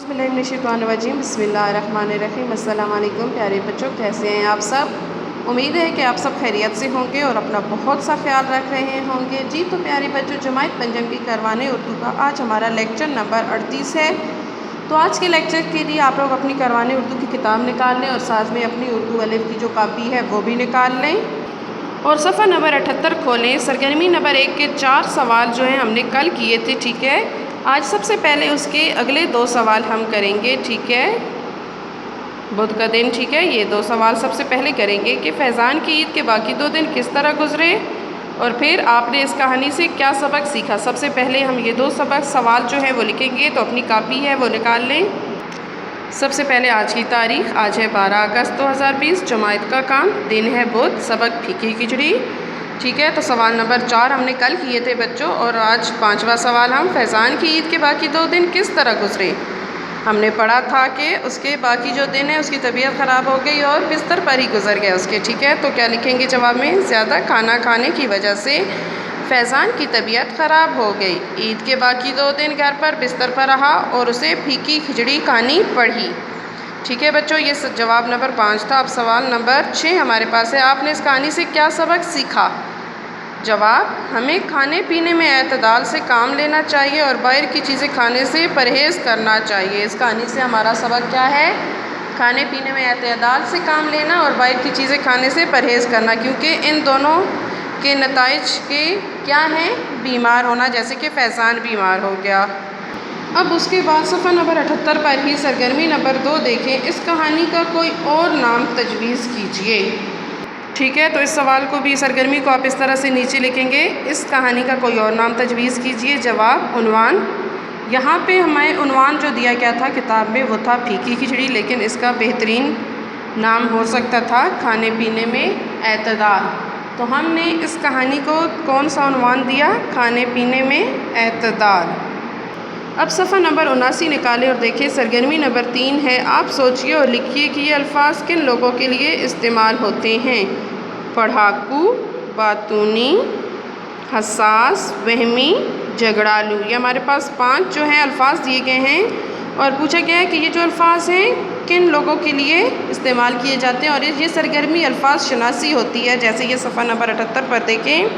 बिस्मिल्लाहिर्रहमानिर्रहीम बिस्मिल्लाहिर्रहमानिर्रहीम। अस्सलाम वालेकुम प्यारे बच्चों, कैसे हैं आप सब? उम्मीद है कि आप सब खैरियत से होंगे और अपना बहुत सा ख्याल रख रहे होंगे। जी तो प्यारे बच्चों, जमायत पंजम की करवाने उर्दू का आज हमारा लेक्चर नंबर 38 है। तो आज के लेक्चर के लिए आप लोग अपनी करवाने उर्दू की किताब निकाल लें और साथ में अपनी उर्दू अलिफ की जो कापी है वो भी निकाल लें और सफ़ा नंबर 78 खोलें। सरगर्मी नंबर 1 के 4 सवाल जो हैं हमने कल किए थे, ठीक है। आज सबसे पहले उसके अगले 2 सवाल हम करेंगे, ठीक है, बुध का दिन, ठीक है। ये 2 सवाल सबसे पहले करेंगे कि फैज़ान की ईद के बाकी 2 दिन किस तरह गुजरे और फिर आपने इस कहानी से क्या सबक सीखा। सबसे पहले हम ये 2 सवाल जो है वो लिखेंगे, तो अपनी कापी है वो निकाल लें। सबसे पहले आज की तारीख़, आज है 12 अगस्त 2020, जमायत का काम, दिन है बुध, सबक फीकी खिचड़ी, ठीक है। तो सवाल नंबर 4 हमने कल किए थे बच्चों और आज 5वां सवाल हम फैज़ान की ईद के बाकी 2 दिन किस तरह गुजरे। हमने पढ़ा था कि उसके बाकी जो दिन है उसकी तबीयत ख़राब हो गई और बिस्तर पर ही गुजर गया उसके, ठीक है। तो क्या लिखेंगे जवाब में? ज़्यादा खाना खाने की वजह से फैज़ान की तबीयत ख़राब हो गई। ईद के बाकी 2 दिन घर पर बिस्तर पर रहा और उसे फीकी खिचड़ी खानी पड़ी, ठीक है बच्चों। ये जवाब नंबर 5 था। अब सवाल नंबर 6 हमारे पास है, आपने इस कहानी से क्या सबक सीखा। जवाब, हमें खाने पीने में एतदाल से काम लेना चाहिए और बाहर की चीज़ें खाने से परहेज़ करना चाहिए। इस कहानी से हमारा सबक क्या है? खाने पीने में एतदाल से काम लेना और बाहर की चीज़ें खाने से परहेज़ करना, क्योंकि इन दोनों के नताइज के क्या हैं? बीमार होना, जैसे कि फैज़ान बीमार हो गया। अब उसके बाद सफ़ा नंबर 78 पर ही सरगर्मी नंबर 2 देखें, इस कहानी का कोई और नाम तजवीज़ कीजिए, ठीक है। तो इस सवाल को भी, सरगर्मी को आप इस तरह से नीचे लिखेंगे, इस कहानी का कोई और नाम तजवीज़ कीजिए। जवाब, उन्वान। यहाँ पे हमें उन्वान जो दिया गया था किताब में वो था फीकी खिचड़ी, लेकिन इसका बेहतरीन नाम हो सकता था खाने पीने में एतदाल। तो हमने इस कहानी को कौन सा उन्वान दिया? खाने पीने में एतदाल। अब सफ़ा नंबर 79 निकालें और देखिए, सरगर्मी नंबर 3 है। आप सोचिए और लिखिए कि ये अल्फाज किन लोगों के लिए इस्तेमाल होते हैं। पढ़ाकू, बातूनी, हसास, वहमी, झगड़ालू। ये हमारे पास 5 जो हैं अल्फाज दिए गए हैं और पूछा गया है कि ये जो अल्फाज हैं किन लोगों के लिए इस्तेमाल किए जाते हैं और ये सरगर्मी अल्फाज शनासी होती है। जैसे ये सफ़ा नंबर 78 पर देखें,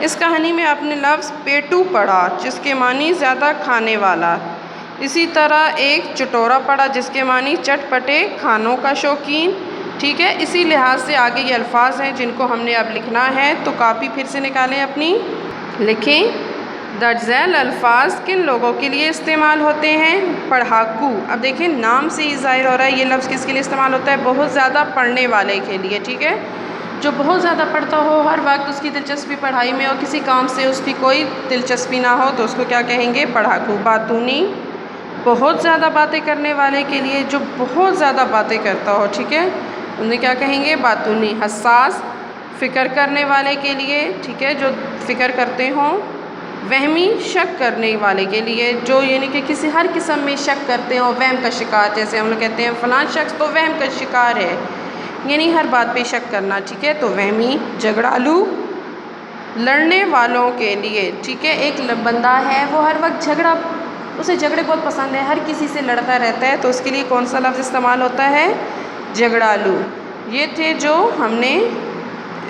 इस कहानी में आपने लफ्ज़ पेटू पढ़ा जिसके मानी ज़्यादा खाने वाला। इसी तरह एक चटोरा पढ़ा जिसके मानी चटपटे खानों का शौकीन, ठीक है। इसी लिहाज से आगे ये अल्फाज हैं जिनको हमने अब लिखना है। तो कापी फिर से निकालें अपनी, लिखें, दर्ज झैल अल्फाज किन लोगों के लिए इस्तेमाल होते हैं। पढ़ाकू, अब देखें नाम से ही ज़ाहिर हो रहा है ये लफ्ज़ किसके लिए इस्तेमाल होता है? बहुत ज़्यादा पढ़ने वाले के लिए, ठीक है। जो बहुत ज़्यादा पढ़ता हो, हर वक्त उसकी दिलचस्पी पढ़ाई में और किसी काम से उसकी कोई दिलचस्पी ना हो, तो उसको क्या कहेंगे? पढ़ाकू। बातूनी, बहुत ज़्यादा बातें करने वाले के लिए, जो बहुत ज़्यादा बातें करता हो, ठीक है, उन्हें क्या कहेंगे? बातूनी। हसास, फ़िक्र करने वाले के लिए, ठीक है, जो फ़िक्र करते हों। वहमी, शक करने वाले के लिए, जो यानी कि किसी हर किस्म में शक करते हो, वहम का शिकार, जैसे हम लोग कहते हैं फ़लाँ शख्स तो वहम का शिकार है, यानी हर बात पे शक करना, ठीक है, तो वहमी। झगड़ालू, लड़ने वालों के लिए, ठीक है। एक बंदा है वो हर वक्त उसे झगड़े बहुत पसंद है, हर किसी से लड़ता रहता है, तो उसके लिए कौन सा लफ्ज़ इस्तेमाल होता है? झगड़ालू। ये थे जो हमने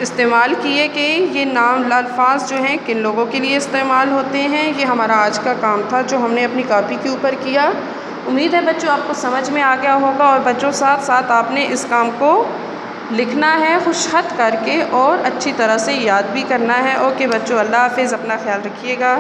इस्तेमाल किए कि ये नाम अल्फाज जो हैं किन लोगों के लिए इस्तेमाल होते हैं। ये हमारा आज का काम था जो हमने अपनी कापी के ऊपर किया। उम्मीद है बच्चों आपको समझ में आ गया होगा और बच्चों साथ साथ आपने इस काम को लिखना है खुशखत करके और अच्छी तरह से याद भी करना है। ओके बच्चों, अल्लाह हाफ़िज़, अपना ख्याल रखिएगा।